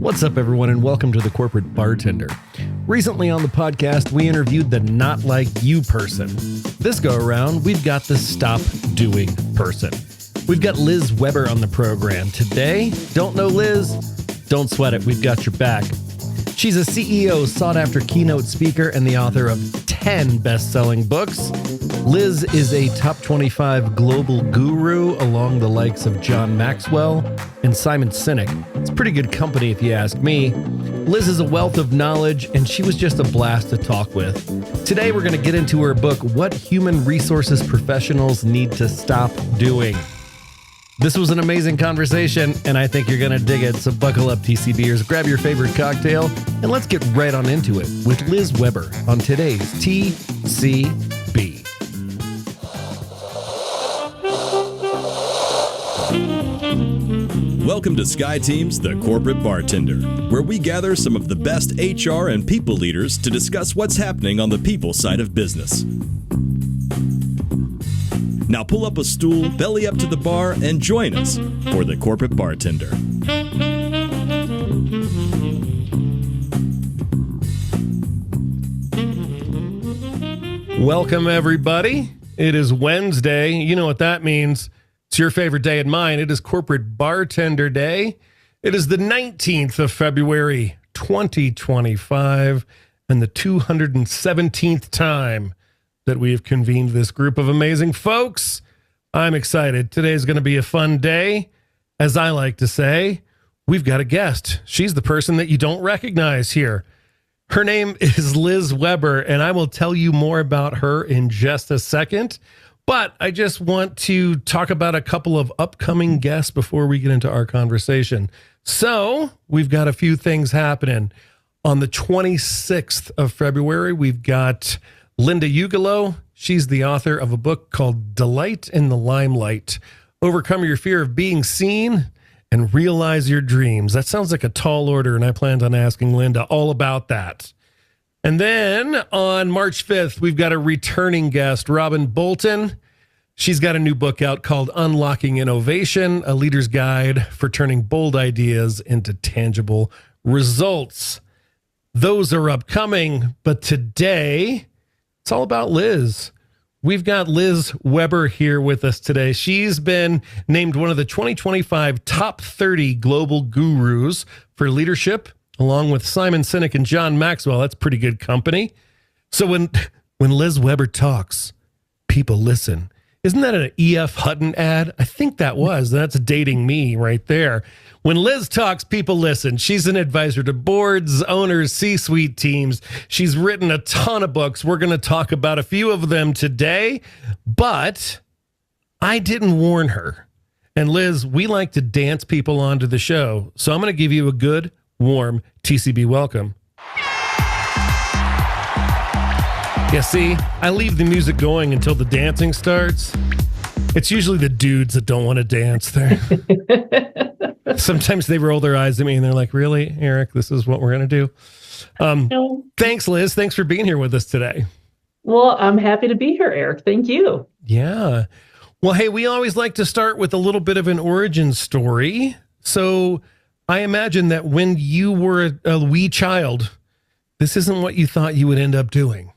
What's up, everyone, and welcome to the Corporate Bartender. Recently on the podcast, we interviewed the not like you person. This go around, we've got the stop doing person. We've got Liz Weber on the program. Today, don't know Liz? Don't sweat it, we've got your back. She's a CEO, sought-after keynote speaker, and the author of 10 best-selling books. Liz is a top 25 global guru along the likes of John Maxwell and Simon Sinek. It's pretty good company if you ask me. Liz is a wealth of knowledge, and she was just a blast to talk with. Today, we're going to get into her book, What Human Resources Professionals Need to Stop Doing. This was an amazing conversation, and I think you're going to dig it. So buckle up, TCBers, grab your favorite cocktail, and let's get right on into it with Liz Weber on today's TCB. Welcome to SkyTeam's The Corporate Bartender, where we gather some of the best HR and people leaders to discuss what's happening on the people side of business. Now pull up a stool, belly up to the bar, and join us for The Corporate Bartender. Welcome, everybody. It is Wednesday. You know what that means. It's your favorite day and mine. It is Corporate Bartender Day. It is the 19th of February, 2025, and the 217th time that we have convened this group of amazing folks. I'm excited. Today's going to be a fun day. As I like to say, we've got a guest. She's the person that you don't recognize here. Her name is Liz Weber, and I will tell you more about her in just a second. But I just want to talk about a couple of upcoming guests before we get into our conversation. So we've got a few things happening. On the 26th of February, we've got Linda Ugolo. She's the author of a book called Delight in the Limelight, Overcome Your Fear of Being Seen and Realize Your Dreams. That sounds like a tall order, and I planned on asking Linda all about that. And then on March 5th, we've got a returning guest, Robin Bolton. She's got a new book out called Unlocking Innovation, a leader's guide for turning bold ideas into tangible results. Those are upcoming, but today, it's all about Liz. We've got Liz Weber here with us today. She's been named one of the 2025 top 30 global gurus for leadership, along with Simon Sinek and John Maxwell. That's pretty good company. So when Liz Weber talks, people listen. Isn't that an E.F. Hutton ad? I think that was. That's dating me right there. When Liz talks, people listen. She's an advisor to boards, owners, C-suite teams. She's written a ton of books. We're going to talk about a few of them today, but I didn't warn her. And Liz, we like to dance people onto the show. So I'm going to give you a good, warm TCB welcome. Yeah, see, I leave the music going until the dancing starts. It's usually the dudes that don't want to dance there. Sometimes they roll their eyes at me and they're like, really, Eric, this is what we're going to do? No. Thanks, Liz. Thanks for being here with us today. Well, I'm happy to be here, Eric. Thank you. Yeah. Well, hey, we always like to start with a little bit of an origin story. So I imagine that when you were a wee child, this isn't what you thought you would end up doing.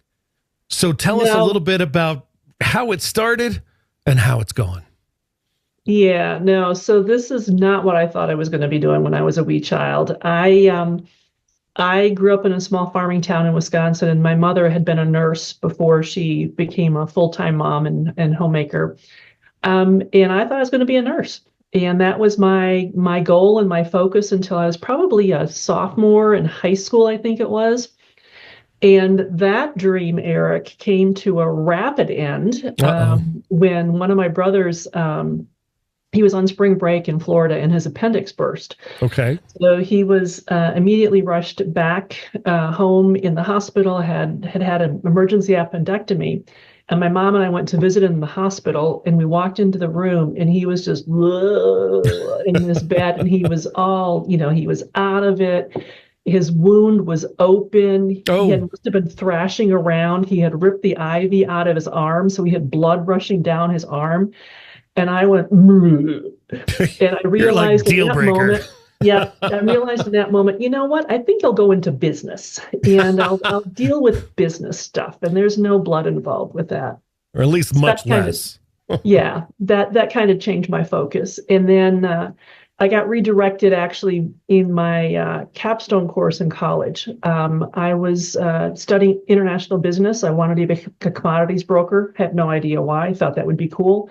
So tell us a little bit about how it started and how it's gone. Yeah, no. So this is not what I thought I was going to be doing when I was a wee child. I grew up in a small farming town in Wisconsin, and my mother had been a nurse before she became a full-time mom and homemaker. And I thought I was going to be a nurse. And that was my goal and my focus until I was probably a sophomore in high school, I think it was. And that dream, Eric, came to a rapid end when one of my brothers, he was on spring break in Florida and his appendix burst. Okay. So he was immediately rushed back home in the hospital, had an emergency appendectomy. And my mom and I went to visit him in the hospital, and we walked into the room, and he was just in his bed, and he was all, he was out of it. His wound was open. Oh. He must have been thrashing around. He had ripped the ivy out of his arm, so he had blood rushing down his arm. And I went, and I realized You're like, deal breaker. moment, Yeah, I realized in that moment, you know what? I think I'll go into business and I'll deal with business stuff. And there's no blood involved with that. Or at least So much that kind of, less. yeah, that kind of changed my focus. And then I got redirected actually in my capstone course in college. I was studying international business. I wanted to be a commodities broker. Had no idea why. I thought that would be cool.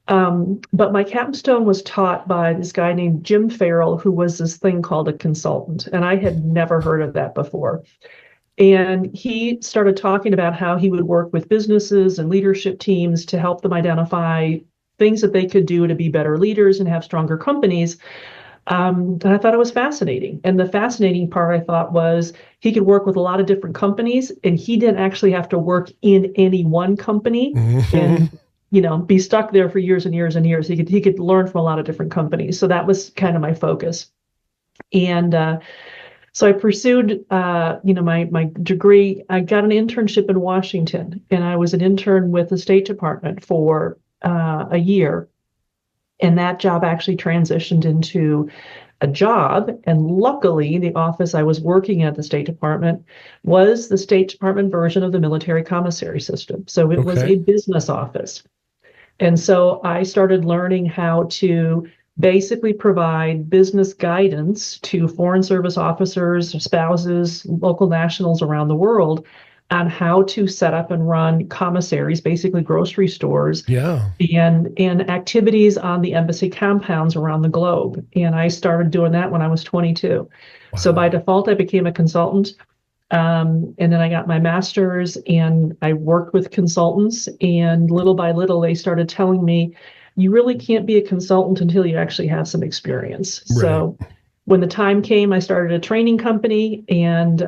But my capstone was taught by this guy named Jim Farrell, who was this thing called a consultant. And I had never heard of that before. And he started talking about how he would work with businesses and leadership teams to help them identify things that they could do to be better leaders and have stronger companies. And I thought it was fascinating. And the fascinating part I thought was he could work with a lot of different companies, and he didn't actually have to work in any one company and be stuck there for years and years and years. He could learn from a lot of different companies. So that was kind of my focus. And so I pursued, my degree. I got an internship in Washington, and I was an intern with the State Department for a year. And that job actually transitioned into a job. And luckily, the office I was working at the State Department was the State Department version of the military commissary system. So it was a business office. And so I started learning how to basically provide business guidance to Foreign Service officers, spouses, local nationals around the world on how to set up and run commissaries, basically grocery stores, and activities on the embassy compounds around the globe. And I started doing that when I was 22. Wow. So by default, I became a consultant. And then I got my master's, and I worked with consultants, and little by little, they started telling me, you really can't be a consultant until you actually have some experience. Right. So when the time came, I started a training company, and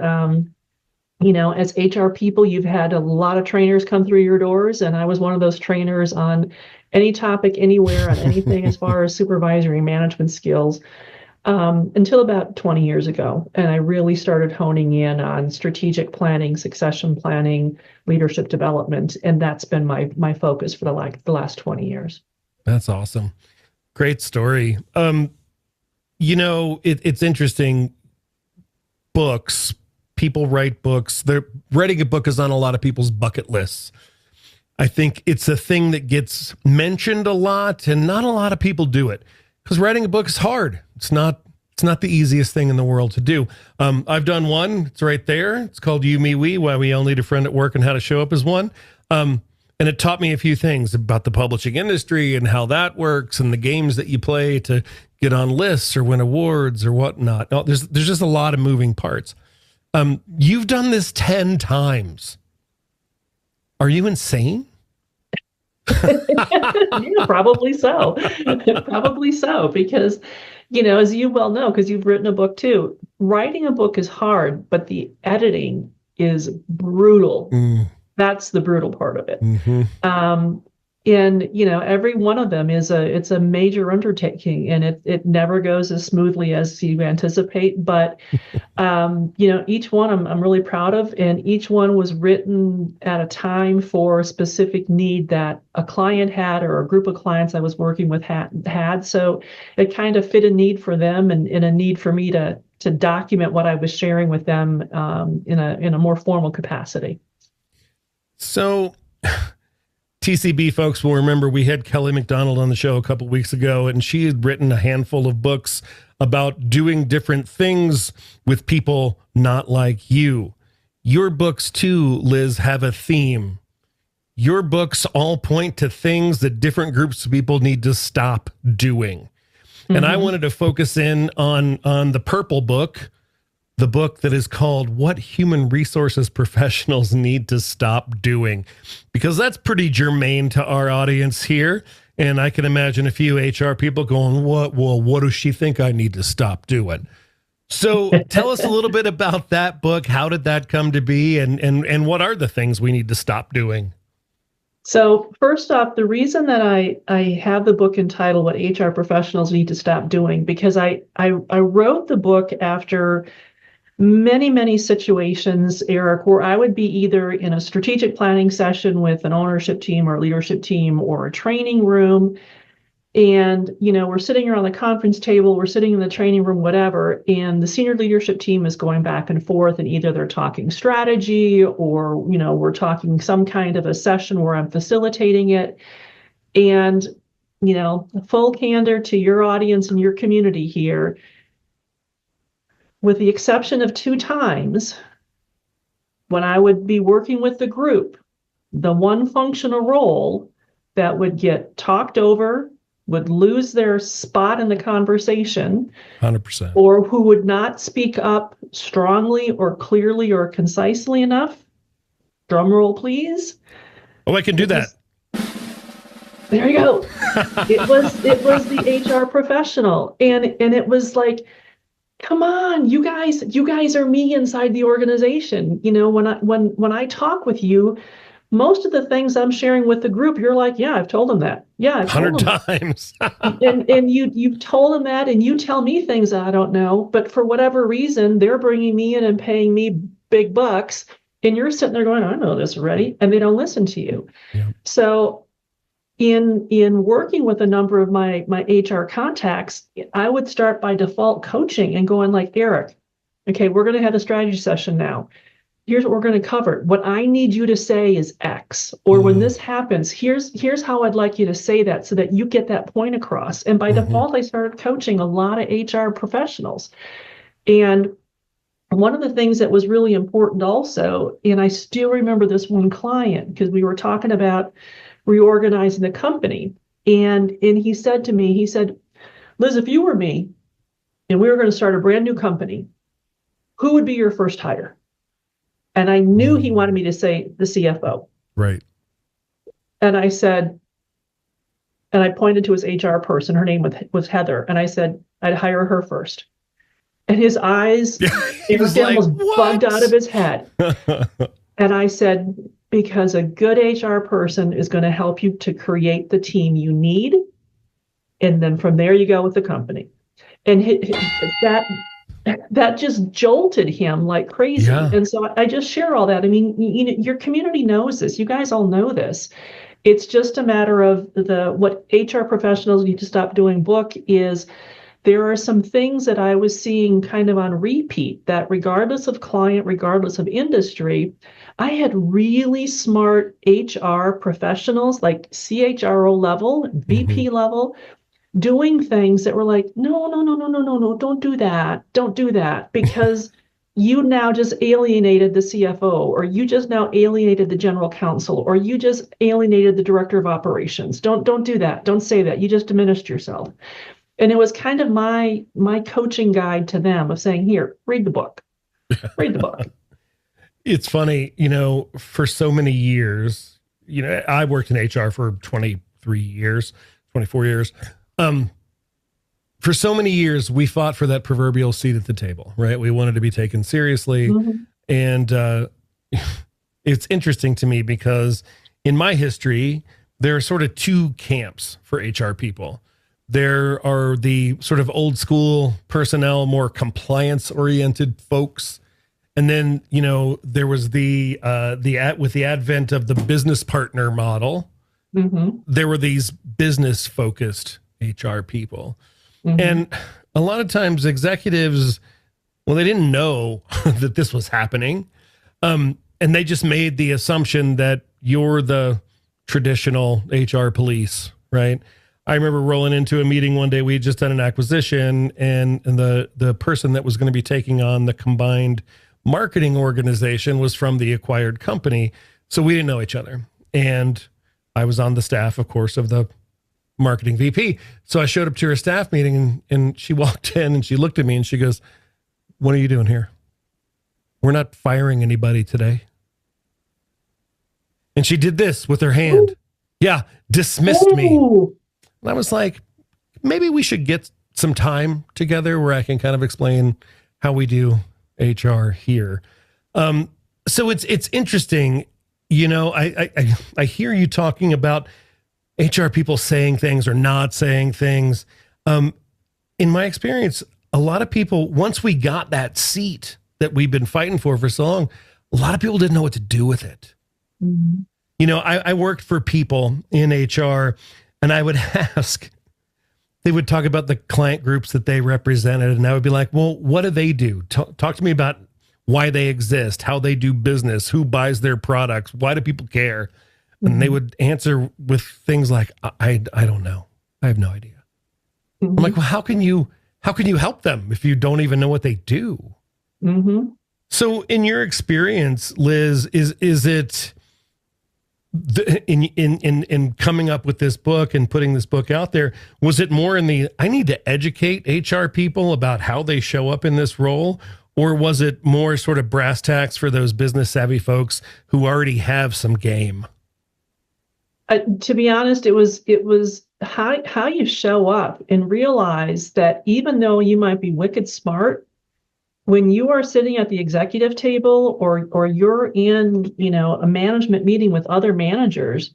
as HR people, you've had a lot of trainers come through your doors, and I was one of those trainers on any topic, anywhere, on anything as far as supervisory management skills, until about 20 years ago. And I really started honing in on strategic planning, succession planning, leadership development, and that's been my focus for the last 20 years. That's awesome. Great story. It's interesting. Books. People write books. Writing a book is on a lot of people's bucket lists. I think it's a thing that gets mentioned a lot, and not a lot of people do it because writing a book is hard. It's not the easiest thing in the world to do. I've done one. It's right there. It's called You, Me, We, Why We All Need a Friend at Work and How to Show Up as One. And it taught me a few things about the publishing industry and how that works and the games that you play to get on lists or win awards or whatnot. No, there's just a lot of moving parts. You've done this 10 times. Are you insane? Yeah, probably so. Probably so, because, as you well know, because you've written a book too, writing a book is hard, but the editing is brutal. That's the brutal part of it. Mm-hmm. And every one of them it's a major undertaking, and it never goes as smoothly as you anticipate. But each one I'm really proud of, and each one was written at a time for a specific need that a client had or a group of clients I was working with had. So it kind of fit a need for them and a need for me to document what I was sharing with them in a more formal capacity. So. TCB folks will remember we had Kelly McDonald on the show a couple weeks ago, and she had written a handful of books about doing different things with people not like you. Your books too, Liz, have a theme. Your books all point to things that different groups of people need to stop doing. Mm-hmm. And I wanted to focus in on the purple book, the book that is called What Human Resources Professionals Need to Stop Doing, because that's pretty germane to our audience here. And I can imagine a few HR people going, what does she think I need to stop doing? So tell us a little bit about that book. How did that come to be? And what are the things we need to stop doing? So first off, the reason that I have the book entitled What HR Professionals Need to Stop Doing, because I wrote the book after many, many situations, Eric, where I would be either in a strategic planning session with an ownership team or leadership team or a training room, And, we're sitting around the conference table, we're sitting in the training room, whatever, and the senior leadership team is going back and forth, and either they're talking strategy or, we're talking some kind of a session where I'm facilitating it. And, full candor to your audience and your community here, with the exception of 2 times, when I would be working with the group, the one functional role that would get talked over, would lose their spot in the conversation, 100%, or who would not speak up strongly or clearly or concisely enough. Drum roll, please. Oh, I can do that. There you go. It was the HR professional, and it was like, come on, you guys are me inside the organization. When I talk with you, most of the things I'm sharing with the group, you're like, yeah, I've told them that. Yeah, I've told 100 times. and you've told them that, and you tell me things I don't know, but for whatever reason, they're bringing me in and paying me big bucks, and you're sitting there going, I know this already, and they don't listen to you. Yeah. So in working with a number of my HR contacts, I would start by default coaching and going like, Eric, okay, we're going to have a strategy session now. Here's what we're going to cover. What I need you to say is X, or when this happens, here's how I'd like you to say that so that you get that point across. And by default, I started coaching a lot of HR professionals. And one of the things that was really important also, and I still remember this one client, because we were talking about reorganizing the company. And he said to me, he said, Liz, if you were me and we were going to start a brand new company, who would be your first hire? And I knew he wanted me to say the CFO. Right. And I said, and I pointed to his HR person, her name was Heather. And I said, I'd hire her first. And his eyes, he was like, almost bugged out of his head. And I said, because a good HR person is going to help you to create the team you need. And then from there you go with the company. And that just jolted him like crazy. Yeah. And so I just share all that. I mean, your community knows this. You guys all know this. It's just a matter of what HR professionals need to stop doing book is there are some things that I was seeing kind of on repeat that regardless of client, regardless of industry, I had really smart HR professionals like CHRO level, VP level, doing things that were like, no, don't do that. Don't do that, because you now just alienated the CFO, or you just now alienated the general counsel, or you just alienated the director of operations. Don't do that. Don't say that. You just diminished yourself. And it was kind of my coaching guide to them of saying, here, read the book. Read the book. It's funny, for so many years, I worked in HR for 23 years, 24 years. For so many years, we fought for that proverbial seat at the table, right? We wanted to be taken seriously. And it's interesting to me because in my history, there are sort of 2 camps for HR people. There are the sort of old school personnel, more compliance oriented folks. And then, there was with the advent of the business partner model, there were these business focused HR people. And a lot of times executives, well, they didn't know that this was happening. And they just made the assumption that you're the traditional HR police, right? I remember rolling into a meeting one day. We had just done an acquisition, and the person that was going to be taking on the combined marketing organization was from the acquired company. So we didn't know each other. And I was on the staff, of course, of the marketing VP. So I showed up to her staff meeting, and she walked in and she looked at me and she goes, "What are you doing here? We're not firing anybody today." And she did this with her hand. Ooh. Yeah, dismissed me. And I was like, maybe we should get some time together where I can kind of explain how we do HR here. So it's interesting. I hear you talking about HR people saying things or not saying things. In my experience, a lot of people, once we got that seat that we've been fighting for so long, a lot of people didn't know what to do with it. I worked for people in HR, and I would ask, they would talk about the client groups that they represented. And I would be like, well, what do they do? Talk to me about why they exist, how they do business, who buys their products, why do people care? And they would answer with things like, I don't know. I have no idea. I'm like, well, how can you help them if you don't even know what they do? So in your experience, Liz, is it in coming up with this book and putting this book out there, was it more in the, I need to educate HR people about how they show up in this role? Or was it more sort of brass tacks for those business savvy folks who already have some game? To be honest, it was how you show up and realize that even though you might be wicked smart, when you are sitting at the executive table or you're in, a management meeting with other managers,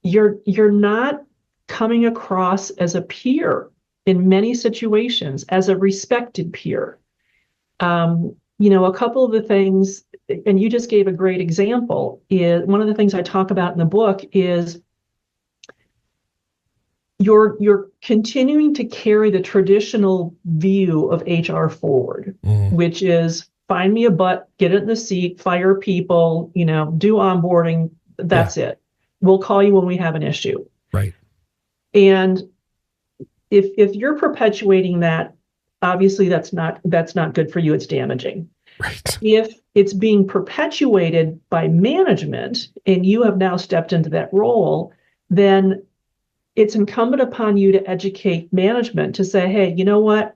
you're not coming across as a peer in many situations, as a respected peer. A couple of the things, and you just gave a great example, is one of the things I talk about in the book is you're continuing to carry the traditional view of HR forward, which is find me a butt, get it in the seat, fire people, do onboarding. That's it. We'll call you when we have an issue. Right. And if you're perpetuating that, obviously that's not good for you. It's damaging. Right. If it's being perpetuated by management and you have now stepped into that role, then it's incumbent upon you to educate management to say, hey, you know what?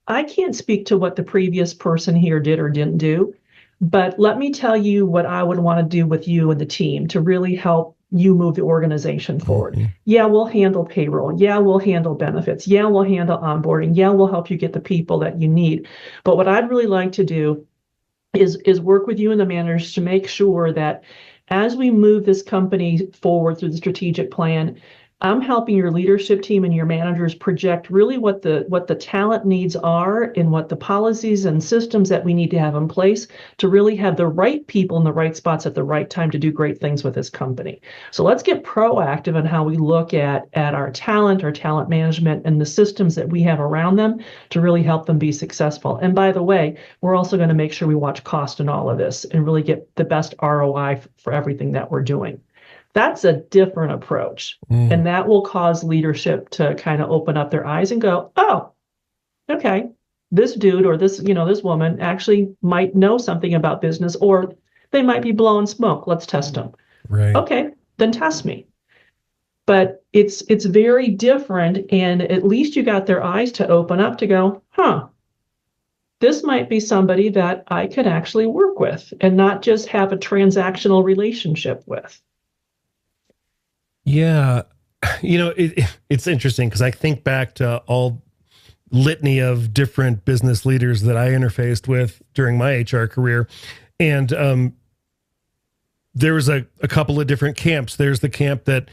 I can't speak to what the previous person here did or didn't do, but let me tell you what I would want to do with you and the team to really help you move the organization forward. Yeah, we'll handle payroll. Yeah, we'll handle benefits. Yeah, we'll handle onboarding. Yeah, we'll help you get the people that you need. But what I'd really like to do is work with you and the managers to make sure that as we move this company forward through the strategic plan, I'm helping your leadership team and your managers project really what the talent needs are and what the policies and systems that we need to have in place to really have the right people in the right spots at the right time to do great things with this company. So let's get proactive in how we look at our talent management, and the systems that we have around them to really help them be successful. And by the way, we're also going to make sure we watch cost in all of this and really get the best ROI for everything that we're doing. That's a different approach. And that will cause leadership to kind of open up their eyes and go, oh, okay, this dude or this woman actually might know something about business, or they might be blowing smoke. Let's test them. Right. Okay, then test me. But it's very different. And at least you got their eyes to open up to go, this might be somebody that I could actually work with and not just have a transactional relationship with. Yeah. It's interesting because I think back to all litany of different business leaders that I interfaced with during my HR career. And there was a couple of different camps. There's the camp that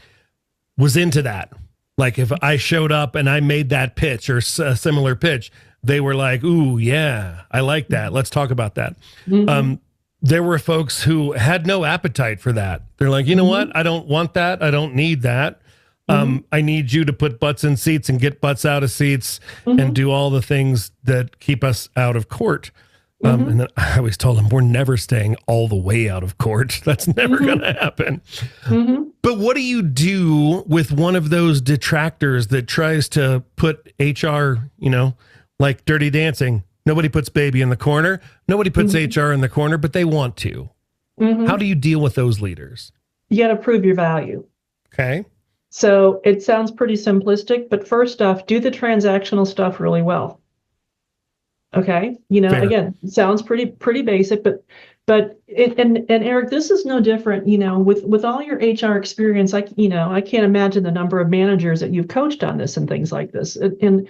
was into that. Like if I showed up and I made that pitch or a similar pitch, they were like, ooh, yeah, I like that. Let's talk about that. There were folks who had no appetite for that. They're like, you know what? I don't want that. I don't need that. I need you to put butts in seats and get butts out of seats and do all the things that keep us out of court. And then I always told them, we're never staying all the way out of court. That's never going to happen. But what do you do with one of those detractors that tries to put HR, like Dirty Dancing? Nobody puts baby in the corner. Nobody puts HR in the corner, but they want to. How do you deal with those leaders? You got to prove your value. Okay. So it sounds pretty simplistic, but first off, do the transactional stuff really well. Okay. Fair. Again, it sounds pretty basic, but Eric, this is no different, with all your HR experience. I can't imagine the number of managers that you've coached on this and things like this. And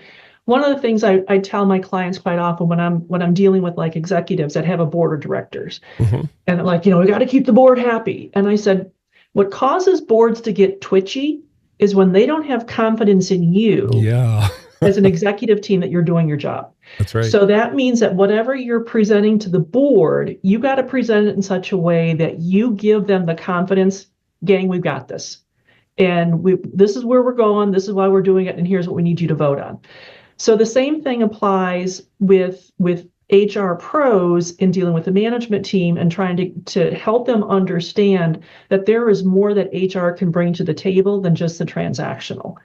one of the things I tell my clients quite often when I'm dealing with like executives that have a board of directors and like, we got to keep the board happy. And I said, what causes boards to get twitchy is when they don't have confidence in you as an executive team that you're doing your job. That's right. So that means that whatever you're presenting to the board, you got to present it in such a way that you give them the confidence, gang, we've got this. And this is where we're going. This is why we're doing it. And here's what we need you to vote on. So the same thing applies with HR pros in dealing with the management team and trying to help them understand that there is more that HR can bring to the table than just the transactional.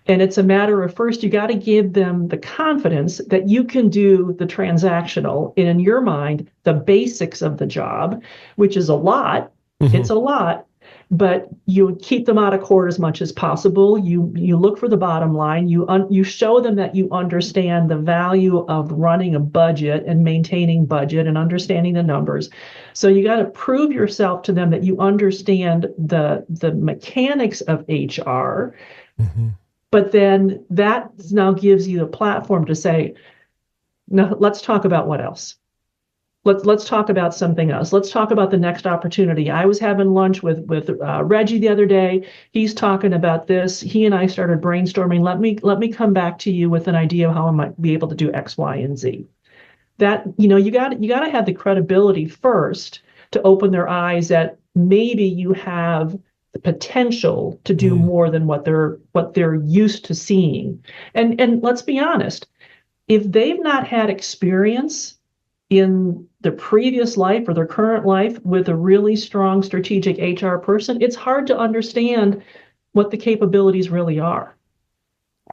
And it's a matter of, first, you got to give them the confidence that you can do the transactional, and in your mind, the basics of the job, which is a lot. Mm-hmm. It's a lot, but you keep them out of court as much as possible. You look for the bottom line. You show them that you understand the value of running a budget and maintaining budget and understanding the numbers. So you got to prove yourself to them that you understand the mechanics of HR. Mm-hmm. But then that now gives you the platform to say, no, let's talk about what else. Let's talk about something else. Let's talk about the next opportunity. I was having lunch with Reggie the other day. He's talking about this. He and I started brainstorming. Let me come back to you with an idea of how I might be able to do X, Y, and Z. That, you got to have the credibility first to open their eyes that maybe you have the potential to do more than what they're used to seeing. And let's be honest, if they've not had experience in their previous life or their current life with a really strong strategic HR person, it's hard to understand what the capabilities really are.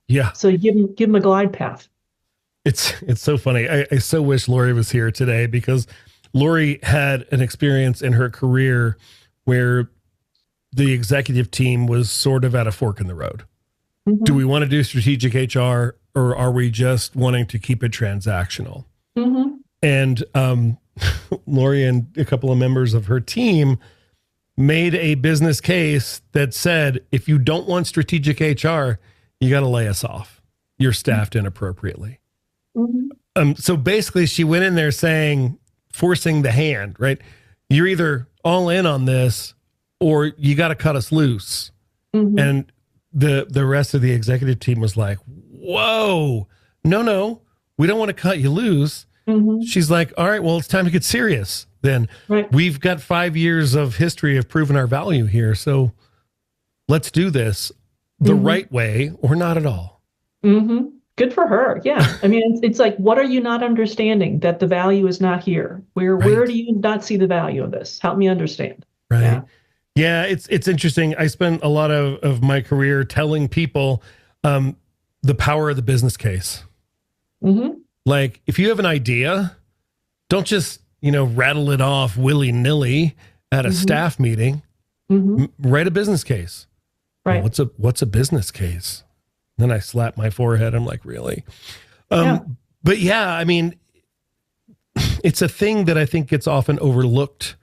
Yeah. So give them a glide path. It's so funny. I so wish Lori was here today, because Lori had an experience in her career where the executive team was sort of at a fork in the road. Mm-hmm. Do we want to do strategic HR, or are we just wanting to keep it transactional? Mm-hmm. And Lori and a couple of members of her team made a business case that said, if you don't want strategic HR, you got to lay us off. You're staffed inappropriately. Mm-hmm. So basically she went in there saying, forcing the hand, right? You're either all in on this, or you got to cut us loose. Mm-hmm. And the rest of the executive team was like, whoa, no, we don't want to cut you loose. Mm-hmm. She's like, all right, well, it's time to get serious then. Right. We've got 5 years of history of proving our value here. So let's do this the right way, or not at all. Mm-hmm. Good for her. Yeah. I mean, it's like, what are you not understanding? That the value is not here. Where do you not see the value of this? Help me understand. Right. Yeah. Yeah, it's interesting. I spent a lot of my career telling people the power of the business case. Mm-hmm. Like, if you have an idea, don't just, rattle it off willy-nilly at a staff meeting. Mm-hmm. Write a business case. Right. Well, what's a business case? Then I slap my forehead. I'm like, really? But yeah, I mean, it's a thing that I think gets often overlooked.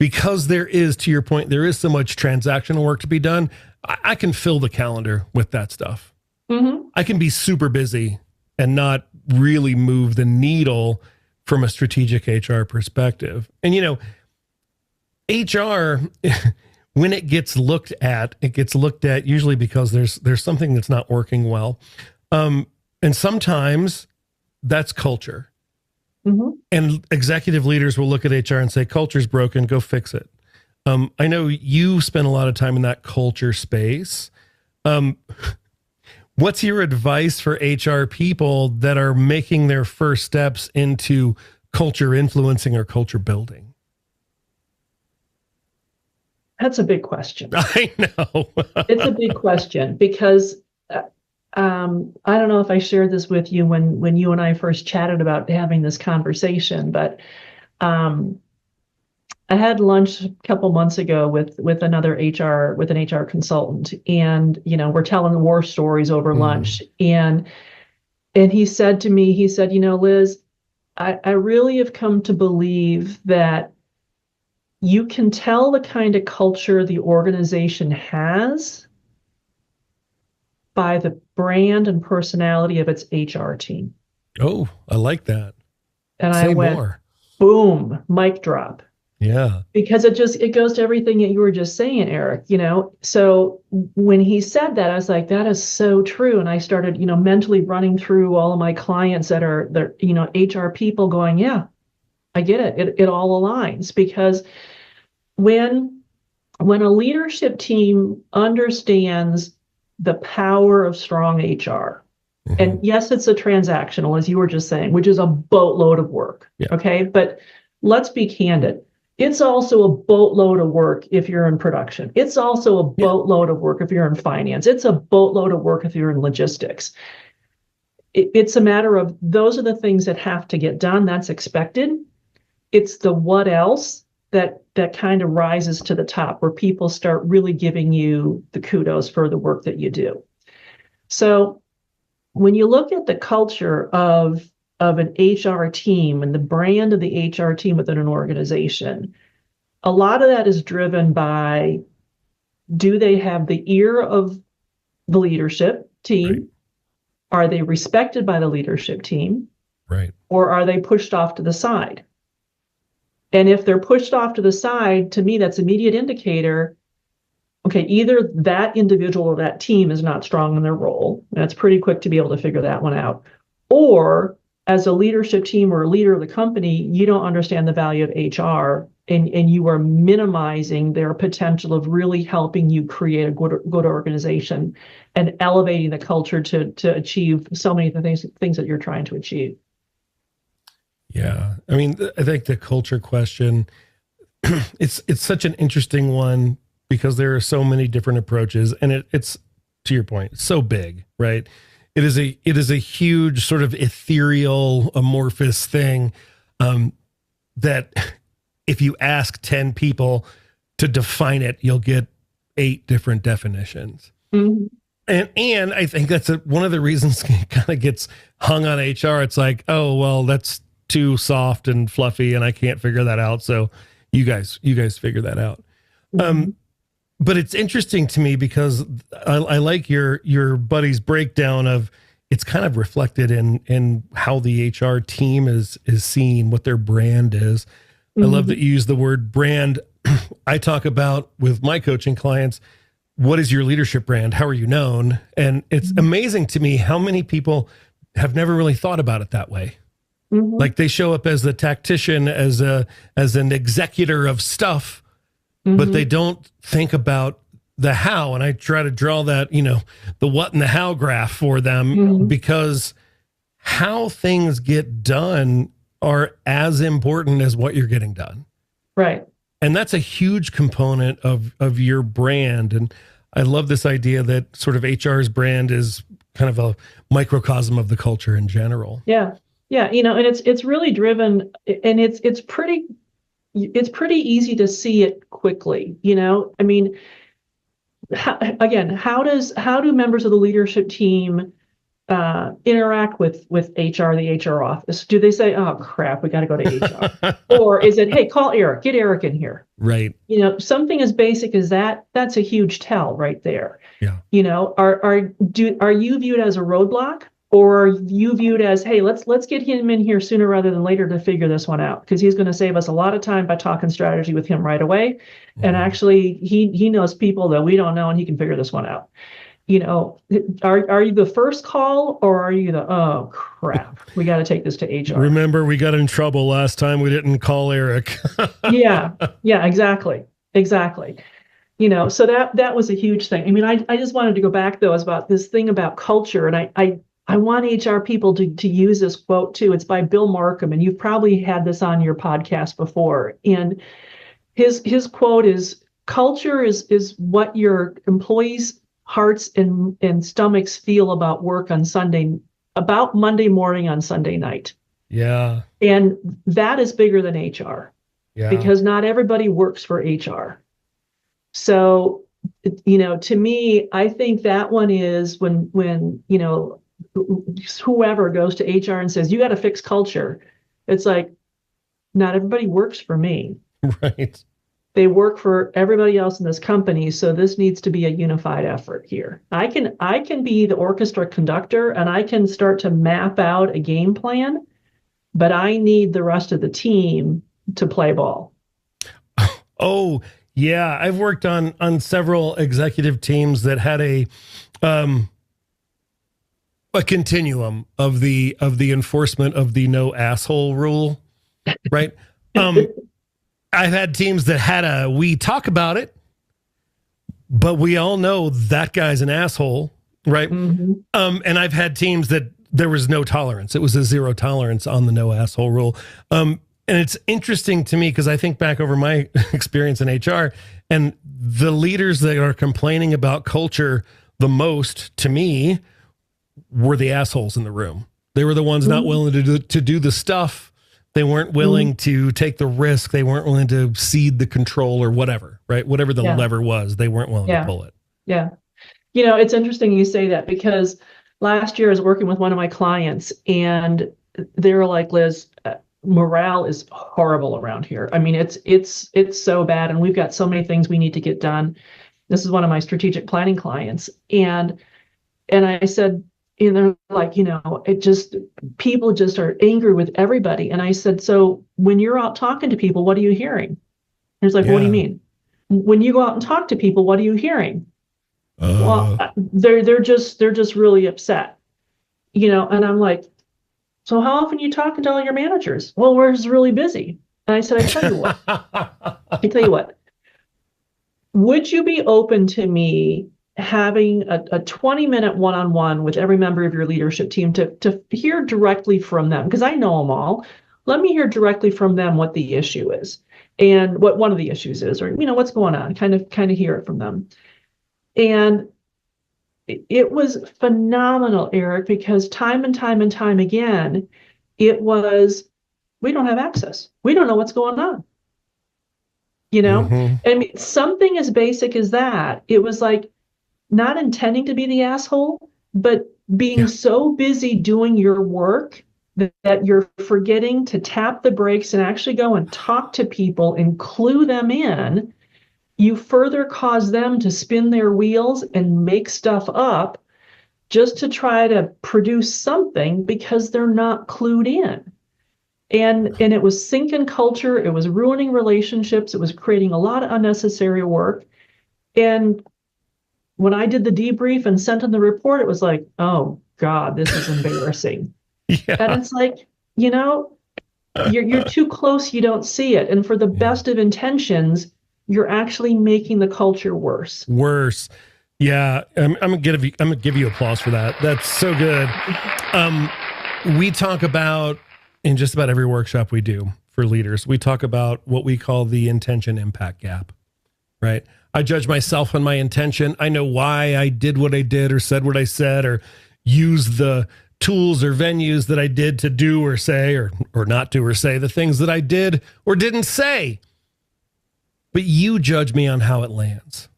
Because there is, to your point, there is so much transactional work to be done. I can fill the calendar with that stuff. Mm-hmm. I can be super busy and not really move the needle from a strategic HR perspective. And, HR, when it gets looked at usually because there's something that's not working well. And sometimes that's culture. Mm-hmm. And executive leaders will look at HR and say, culture's broken, go fix it. I know you spend a lot of time in that culture space. What's your advice for HR people that are making their first steps into culture influencing or culture building? That's a big question. I know. It's a big question because I don't know if I shared this with you when you and I first chatted about having this conversation, but I had lunch a couple months ago with an HR consultant, and we're telling war stories over lunch, and he said to me, Liz, I really have come to believe that you can tell the kind of culture the organization has by the brand and personality of its HR team. Oh, I like that. And Say I went, more. Boom, mic drop. Yeah. Because it goes to everything that you were just saying, Eric, So when he said that, I was like, that is so true. And I started, mentally running through all of my clients that are HR people going, yeah, I get it. It all aligns, because when when a leadership team understands the power of strong HR, and yes, it's a transactional, as you were just saying, which is a boatload of work. Yeah. Okay. But let's be candid. It's also a boatload of work if you're in production. It's also a boatload of work if you're in finance. It's a boatload of work if you're in logistics. It's a matter of those are the things that have to get done. That's expected. It's the what else that kind of rises to the top, where people start really giving you the kudos for the work that you do. So when you look at the culture of an HR team and the brand of the HR team within an organization, a lot of that is driven by, do they have the ear of the leadership team? Right. Are they respected by the leadership team? Right. Or are they pushed off to the side? And if they're pushed off to the side, to me, that's an immediate indicator. Okay, either that individual or that team is not strong in their role. And it's pretty quick to be able to figure that one out. Or as a leadership team or a leader of the company, you don't understand the value of HR, and you are minimizing their potential of really helping you create a good organization and elevating the culture to achieve so many of the things that you're trying to achieve. Yeah. I mean, I think the culture question, it's such an interesting one because there are so many different approaches, and it's, to your point, so big, right? It is a huge sort of ethereal, amorphous thing that if you ask 10 people to define it, you'll get 8 different definitions. Mm-hmm. And I think that's one of the reasons it kind of gets hung on HR. It's like, oh, well, that's too soft and fluffy, and I can't figure that out. So you guys figure that out. Mm-hmm. But it's interesting to me because I like your buddy's breakdown of it's kind of reflected in how the HR team is seen, what their brand is. Mm-hmm. I love that you use the word brand. I talk about with my coaching clients, what is your leadership brand? How are you known? And it's amazing to me how many people have never really thought about it that way. Mm-hmm. Like they show up as the tactician, as an executor of stuff, but they don't think about the how. And I try to draw that, the what and the how graph for them because how things get done are as important as what you're getting done. Right. And that's a huge component of your brand. And I love this idea that sort of HR's brand is kind of a microcosm of the culture in general. Yeah. Yeah. And it's really driven, and it's pretty easy to see it quickly. I mean, how do members of the leadership team interact with HR, the HR office? Do they say, oh crap, we got to go to HR? Or is it, hey, call Eric, get Eric in here? Right. Something as basic as that, that's a huge tell right there. Yeah. Are you viewed as a roadblock? Or are you viewed as, hey, let's get him in here sooner rather than later to figure this one out, because he's going to save us a lot of time by talking strategy with him right away. Mm-hmm. And actually, he knows people that we don't know, and he can figure this one out. Are you the first call, or are you the, oh crap, we got to take this to HR? Remember, we got in trouble last time we didn't call Eric. Yeah, exactly. So that was a huge thing. I mean, I just wanted to go back though, about this thing about culture, and I want HR people to use this quote too. It's by Bill Markham, and you've probably had this on your podcast before. And his quote is, culture is what your employees' hearts and stomachs feel about work on about Monday morning on Sunday night. Yeah. And that is bigger than HR. Yeah. Because not everybody works for HR. So, to me, I think that one is when whoever goes to HR and says, you got to fix culture. It's like, not everybody works for me. Right. They work for everybody else in this company. So this needs to be a unified effort here. I can be the orchestra conductor, and I can start to map out a game plan, but I need the rest of the team to play ball. Oh, yeah. I've worked on several executive teams that had a continuum of the enforcement of the no asshole rule, right? I've had teams that had we talk about it, but we all know that guy's an asshole, right? Mm-hmm. And I've had teams that there was no tolerance. It was a zero tolerance on the no asshole rule. And it's interesting to me because I think back over my experience in HR, and the leaders that are complaining about culture the most, to me, were the assholes in the room. They were the ones not willing to do the stuff. They weren't willing to take the risk. They weren't willing to cede the control or whatever, right? Whatever the lever was, they weren't willing to pull it. Yeah. You know, it's interesting you say that because last year I was working with one of my clients and they were like, Liz, morale is horrible around here. I mean, it's so bad. And we've got so many things we need to get done. This is one of my strategic planning clients. And I said, and they're like, you know, people just are angry with everybody. And I said, so when you're out talking to people, what are you hearing? And he's like, what do you mean? When you go out and talk to people, what are you hearing? Well, they're just really upset, you know. And I'm like, so how often are you talking to all your managers? Well, we're just really busy. And I said, I tell you what, would you be open to me having a 20-minute one-on-one with every member of your leadership team to hear directly from them? Because I know them all. Let me hear directly from them what the issue is and what one of the issues is, or, you know, what's going on, kind of hear it from them. And it was phenomenal, Eric, because time and time and time again, it was, we don't have access. We don't know what's going on. You know, I mean, something as basic as that. It was like not intending to be the asshole, but being so busy doing your work that you're forgetting to tap the brakes and actually go and talk to people and clue them in. You further cause them to spin their wheels and make stuff up just to try to produce something because they're not clued in. And it was sinking culture. It was ruining relationships. It was creating a lot of unnecessary work. And when I did the debrief and sent in the report, it was like, oh God, this is embarrassing. And it's like, you know, you're too close. You don't see it. And for the best of intentions, you're actually making the culture worse. Yeah. I'm gonna give you applause for that. That's so good. We talk about, in just about every workshop we do for leaders, we talk about what we call the intention impact gap, right? I judge myself on my intention. I know why I did what I did or said what I said or used the tools or venues that I did to do or say or not do or say the things that I did or didn't say. But you judge me on how it lands,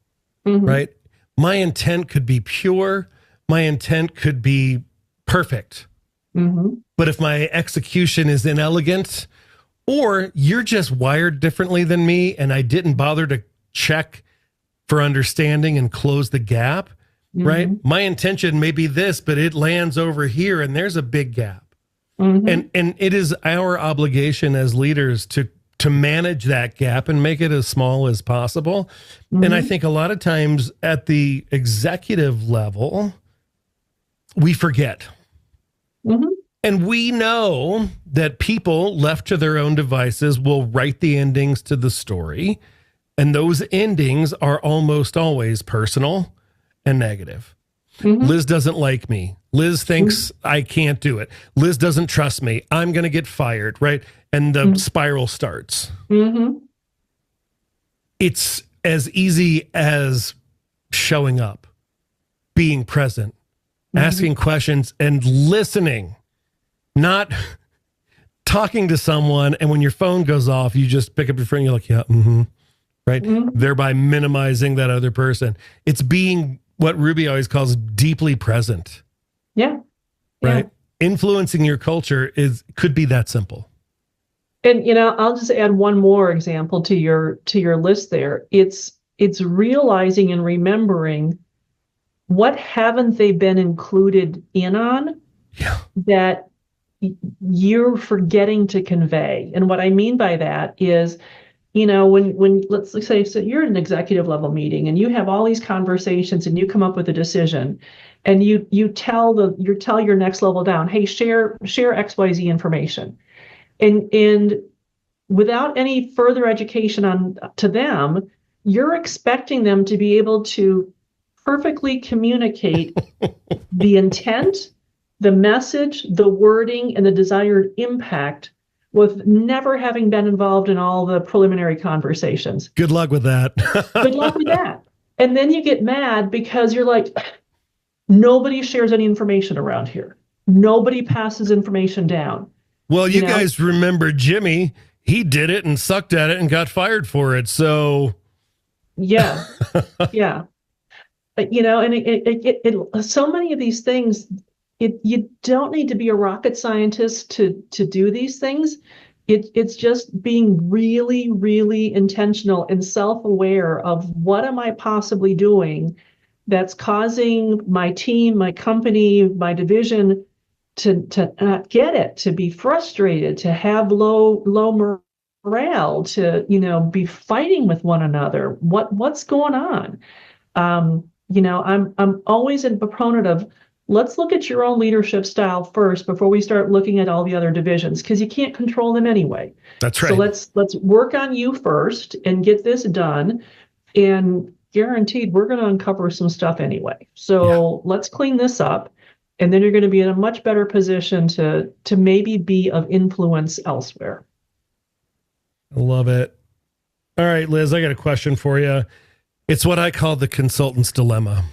right? My intent could be pure. My intent could be perfect. But if my execution is inelegant, or you're just wired differently than me and I didn't bother to check for understanding and close the gap, right? My intention may be this, but it lands over here and there's a big gap. And it is our obligation as leaders to manage that gap and make it as small as possible. And I think a lot of times at the executive level, we forget. And we know that people left to their own devices will write the endings to the story. And those endings are almost always personal and negative. Liz doesn't like me. Liz thinks I can't do it. Liz doesn't trust me. I'm going to get fired, right? And the spiral starts. It's as easy as showing up, being present, asking questions, and listening. Not talking to someone, and when your phone goes off, you just pick up your phone and you're like, yeah, right? Thereby minimizing that other person. It's being what Ruby always calls deeply present. Right? Influencing your culture could be that simple. And, you know, I'll just add one more example to your list there. It's realizing and remembering what haven't they been included in on that you're forgetting to convey. And what I mean by that is, you know, when let's say, so you're in an executive level meeting and you have all these conversations and you come up with a decision and you tell your next level down, hey, share XYZ information. And without any further education to them, you're expecting them to be able to perfectly communicate the intent, the message, the wording, and the desired impact with never having been involved in all the preliminary conversations. Good luck with that. Good luck with that. And then you get mad because you're like, nobody shares any information around here. Nobody passes information down. Well, you guys remember Jimmy. He did it and sucked at it and got fired for it. So, yeah, yeah. And so many of these things, you don't need to be a rocket scientist to do these things. It's just being really, really intentional and self-aware of what am I possibly doing that's causing my team, my company, my division to not get it, to be frustrated, to have low morale, to be fighting with one another. What's going on? I'm always a proponent of, let's look at your own leadership style first before we start looking at all the other divisions, because you can't control them anyway. That's right. So let's work on you first and get this done, and guaranteed we're going to uncover some stuff anyway. So let's clean this up, and then you're going to be in a much better position to maybe be of influence elsewhere. I love it. All right, Liz, I got a question for you. It's what I call the consultant's dilemma.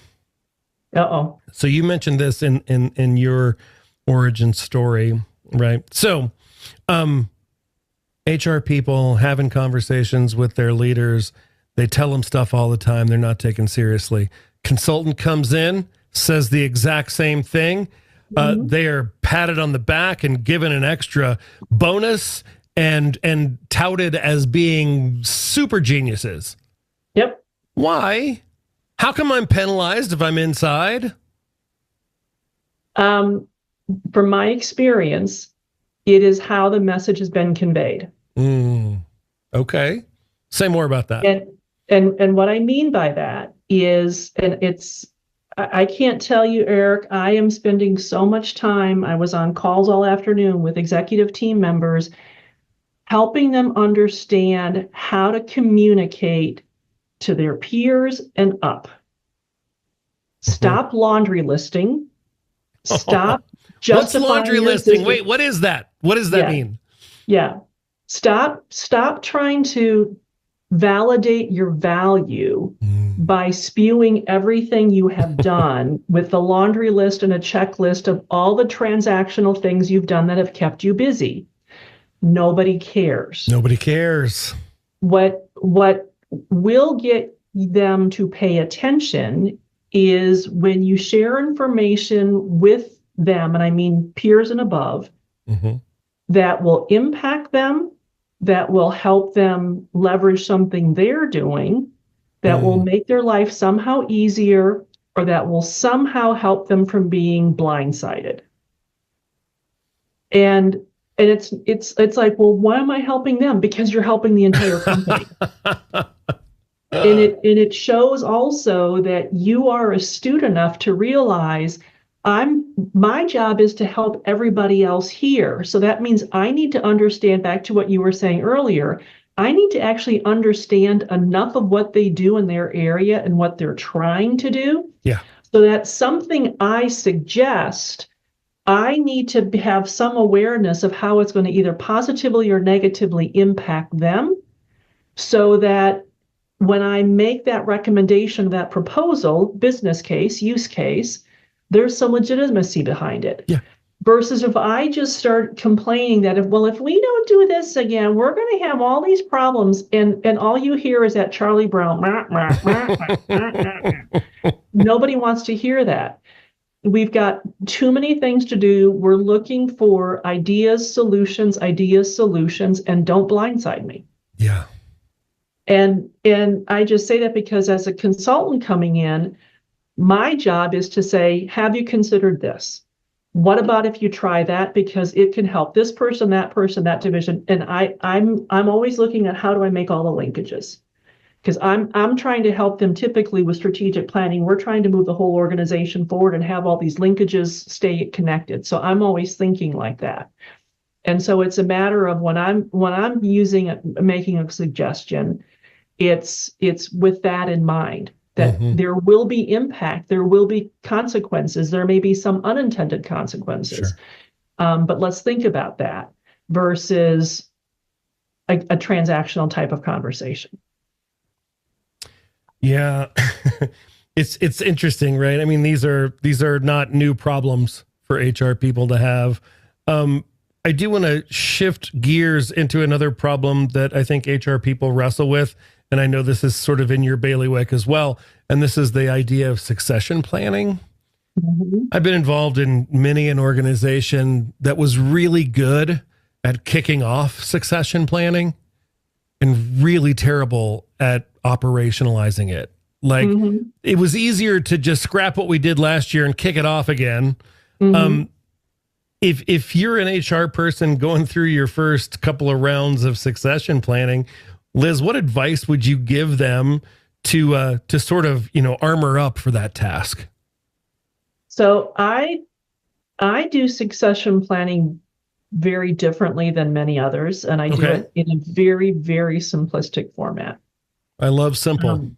Uh-oh. So you mentioned this in your origin story, right? So HR people having conversations with their leaders, they tell them stuff all the time. They're not taken seriously. Consultant comes in, says the exact same thing. They are patted on the back and given an extra bonus and touted as being super geniuses. Yep. Why? How come I'm penalized if I'm inside? From my experience, it is how the message has been conveyed. Okay. Say more about that. And what I mean by that is, and I can't tell you, Eric, I am spending so much time. I was on calls all afternoon with executive team members, helping them understand how to communicate to their peers and up. Stop laundry listing. Stop justifying. What's laundry listing? Wait, what is that? What does that mean? Yeah. Stop trying to validate your value by spewing everything you have done with the laundry list and a checklist of all the transactional things you've done that have kept you busy. Nobody cares. Nobody cares. What will get them to pay attention is when you share information with them, and I mean peers and above, that will impact them, that will help them leverage something they're doing, that will make their life somehow easier, or that will somehow help them from being blindsided. And it's like, well, why am I helping them? Because you're helping the entire company. And it shows also that you are astute enough to realize my job is to help everybody else here. So that means I need to understand, back to what you were saying earlier, I need to actually understand enough of what they do in their area and what they're trying to do. Yeah. So that something I suggest, I need to have some awareness of how it's going to either positively or negatively impact them, so that when I make that recommendation, that proposal, business case, use case, there's some legitimacy behind it. Yeah. Versus if I just start complaining that if we don't do this again, we're going to have all these problems, and all you hear is that Charlie Brown. Nobody wants to hear that. We've got too many things to do. We're looking for ideas, solutions, and don't blindside me. Yeah. And I just say that because as a consultant coming in, my job is to say, have you considered this? What about if you try that? Because it can help this person, that division. And I'm always looking at how do I make all the linkages? Because I'm trying to help them typically with strategic planning. We're trying to move the whole organization forward and have all these linkages stay connected. So I'm always thinking like that. And so it's a matter of when I'm making a suggestion, it's with that in mind, that there will be impact, there will be consequences, there may be some unintended consequences. Sure. But let's think about that versus a transactional type of conversation. Yeah. It's interesting, right? I mean, these are not new problems for HR people to have. I do want to shift gears into another problem that I think HR people wrestle with, and I know this is sort of in your bailiwick as well, and this is the idea of succession planning. I've been involved in many an organization that was really good at kicking off succession planning and really terrible at operationalizing it. Like it was easier to just scrap what we did last year and kick it off again. If you're an HR person going through your first couple of rounds of succession planning, Liz, what advice would you give them to sort of, armor up for that task? So I do succession planning very differently than many others, and I do it in a very, very simplistic format. I love simple.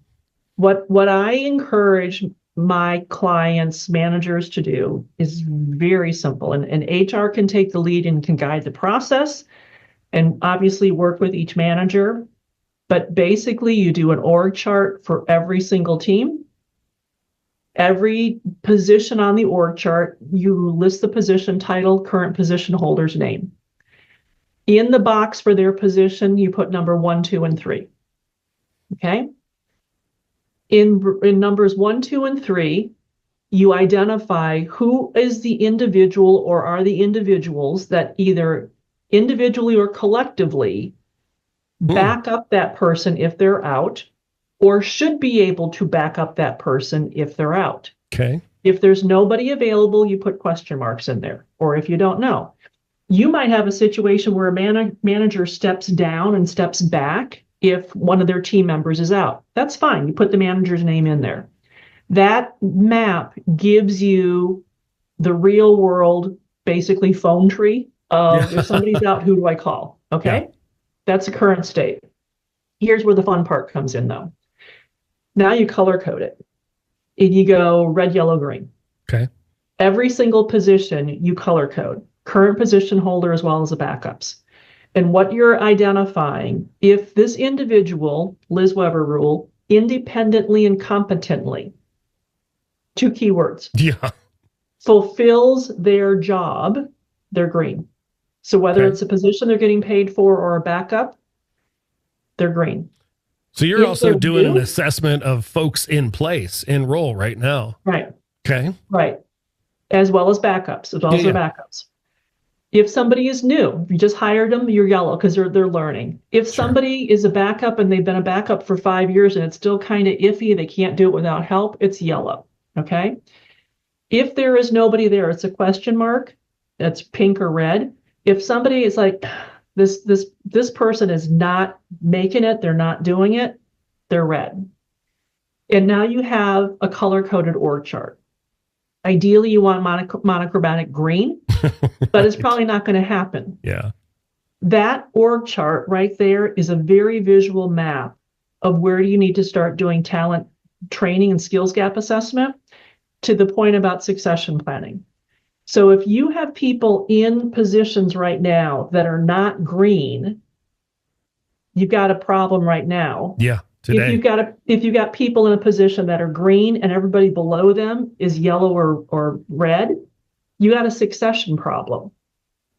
What I encourage my clients, managers to do is very simple, and HR can take the lead and can guide the process and obviously work with each manager. But basically, you do an org chart for every single team. Every position on the org chart, you list the position title, current position holder's name. In the box for their position, you put number 1, 2, and 3. Okay? In numbers 1, 2, and 3, you identify who is the individual or are the individuals that either individually or collectively back up that person if they're out, or should be able to back up that person if they're out. Okay. If there's nobody available, you put question marks in there, or if you don't know. You might have a situation where a manager steps down and steps back if one of their team members is out. That's fine. You put the manager's name in there. That map gives you the real world, basically phone tree of if somebody's out, who do I call? Okay. Yeah. That's the current state. Here's where the fun part comes in, though. Now you color code it. And you go red, yellow, green. Okay. Every single position you color code, current position holder as well as the backups. And what you're identifying, if this individual, Liz Weber rule, independently and competently, 2 keywords, fulfills their job, they're green. So whether it's a position they're getting paid for or a backup, they're green. So you're also doing an assessment of folks in place, in role right now. Right. Okay. Right. As well as backups, as well as their backups. If somebody is new, you just hired them, you're yellow because they're learning. If somebody is a backup and they've been a backup for 5 years and it's still kind of iffy, they can't do it without help, it's yellow. Okay. If there is nobody there, it's a question mark. That's pink or red. If somebody is like, this person is not making it, they're not doing it, they're red. And now you have a color-coded org chart. Ideally, you want monochromatic green, but it's probably not going to happen. Yeah. That org chart right there is a very visual map of where you need to start doing talent training and skills gap assessment, to the point about succession planning. So if you have people in positions right now that are not green, you've got a problem right now. Yeah. Today. If you've got people in a position that are green and everybody below them is yellow or red, you got a succession problem.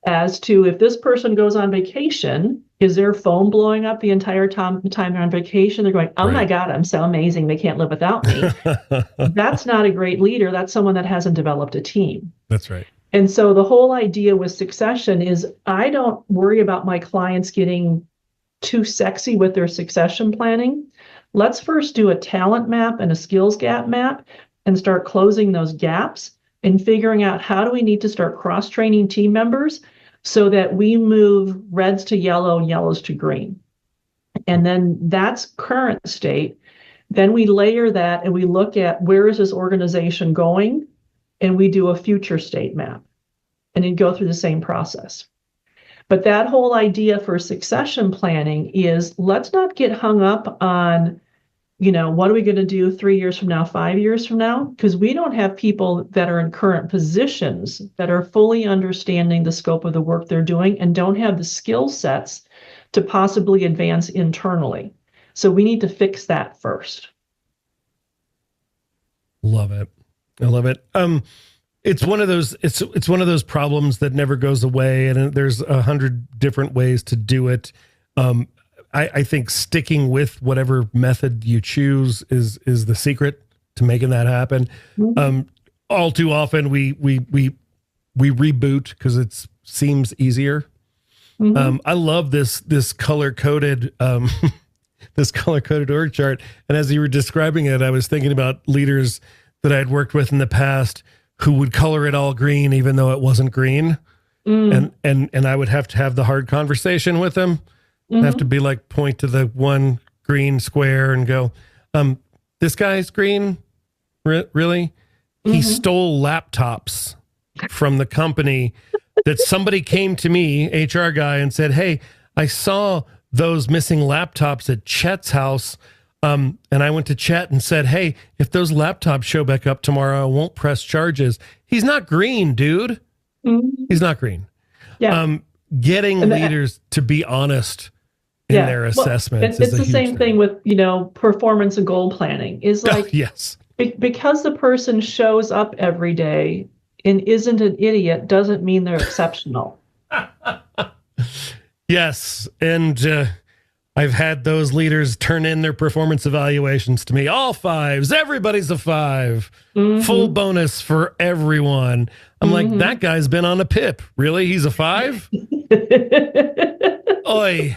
As to if this person goes on vacation, is their phone blowing up the entire time they're on vacation? They're going, oh my God, I'm so amazing. They can't live without me. That's not a great leader. That's someone that hasn't developed a team. That's right. And so the whole idea with succession is I don't worry about my clients getting too sexy with their succession planning. Let's first do a talent map and a skills gap map and start closing those gaps and figuring out how do we need to start cross-training team members so that we move reds to yellow and yellows to green. And then that's current state. Then we layer that and we look at where is this organization going, and we do a future state map and then go through the same process. But that whole idea for succession planning is, let's not get hung up on, what are we going to do 3 years from now, 5 years from now? Because we don't have people that are in current positions that are fully understanding the scope of the work they're doing and don't have the skill sets to possibly advance internally. So we need to fix that first. Love it. I love it. It's one of those, it's one of those problems that never goes away, and there's 100 different ways to do it. I think sticking with whatever method you choose is the secret to making that happen. Mm-hmm. All too often we reboot because it seems easier. Mm-hmm. I love this color coded this color coded org chart. And as you were describing it, I was thinking about leaders that I had worked with in the past who would color it all green, even though it wasn't green. And I would have to have the hard conversation with them. Mm-hmm. Have to be like, point to the one green square and go, this guy's green? Really? Mm-hmm. He stole laptops from the company that somebody came to me, HR guy, and said, hey, I saw those missing laptops at Chet's house. And I went to Chet and said, hey, if those laptops show back up tomorrow, I won't press charges. He's not green, dude. Mm-hmm. He's not green. Yeah. Getting leaders to be honest in their assessments. It's the same thing with, performance and goal planning is like, yes, because the person shows up every day and isn't an idiot doesn't mean they're exceptional. Yes. And I've had those leaders turn in their performance evaluations to me. All 5s. Everybody's a 5. Mm-hmm. Full bonus for everyone. I'm like, that guy's been on a PIP. Really? He's a 5? Oy.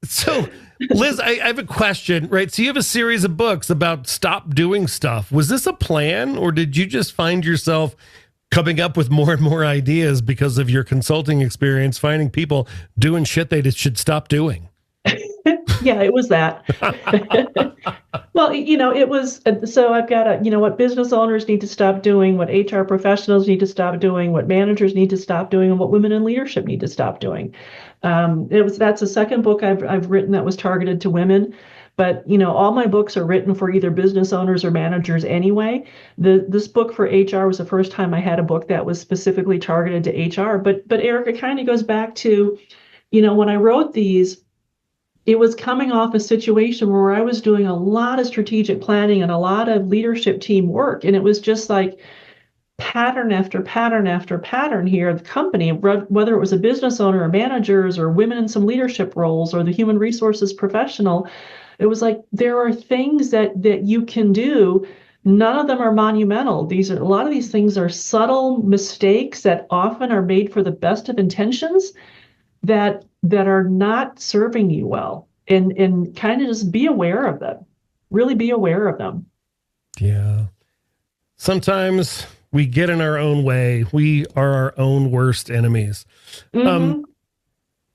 So, Liz, I have a question, right? So you have a series of books about stop doing stuff. Was this a plan, or did you just find yourself coming up with more and more ideas because of your consulting experience, finding people doing shit they should stop doing? Yeah, it was that. Well, it was, so I've got what business owners need to stop doing, what HR professionals need to stop doing, what managers need to stop doing, and what women in leadership need to stop doing. That's the second book I've written that was targeted to women. But, all my books are written for either business owners or managers anyway. This book for HR was the first time I had a book that was specifically targeted to HR. But Eric, it kind of goes back to, when I wrote these, it was coming off a situation where I was doing a lot of strategic planning and a lot of leadership team work. And it was just like pattern after pattern after pattern here at the company, whether it was a business owner or managers or women in some leadership roles or the human resources professional. It was like, there are things that you can do. None of them are monumental. A lot of these things are subtle mistakes that often are made for the best of intentions that are not serving you well, and kind of just be aware of them. Really be aware of them. Yeah. Sometimes we get in our own way. We are our own worst enemies. Mm-hmm.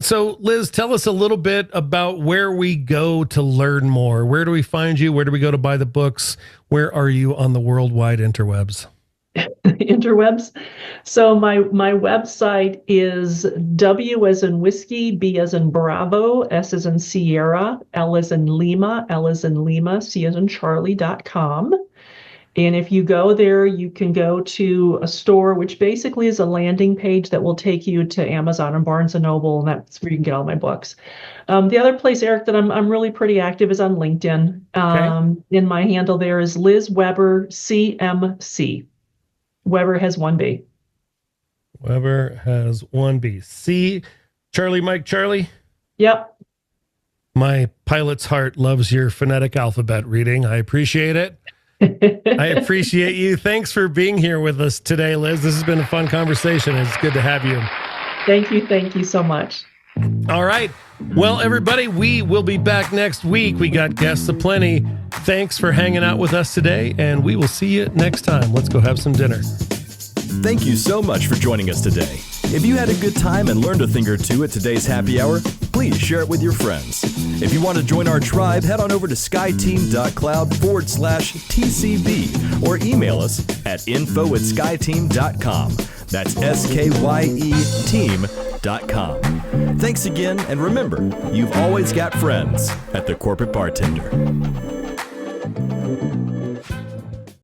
So Liz, tell us a little bit about where we go to learn more. Where do we find you? Where do we go to buy the books? Where are you on the worldwide interwebs? Interwebs. So my website is W as in whiskey, B as in Bravo, S as in Sierra, L as in Lima, C as in Charlie.com. And if you go there, you can go to a store, which basically is a landing page that will take you to Amazon and Barnes & Noble, and that's where you can get all my books. The other place, Eric, that I'm really pretty active is on LinkedIn. Okay. And my handle there is Liz Weber, CMC. Weber has 1 B. Weber has 1 B. C, Charlie, Mike, Charlie? Yep. My pilot's heart loves your phonetic alphabet reading. I appreciate it. I appreciate you. Thanks for being here with us today, Liz. This has been a fun conversation. It's good to have you. Thank you. Thank you so much. All right. Well, everybody, we will be back next week. We got guests aplenty. Thanks for hanging out with us today, and we will see you next time. Let's go have some dinner. Thank you so much for joining us today. If you had a good time and learned a thing or two at today's happy hour, please share it with your friends. If you want to join our tribe, head on over to skyeteam.cloud/TCB or email us at info@skyeteam.com. That's SKYE team.com. Thanks again, and remember, you've always got friends at the Corporate Bartender.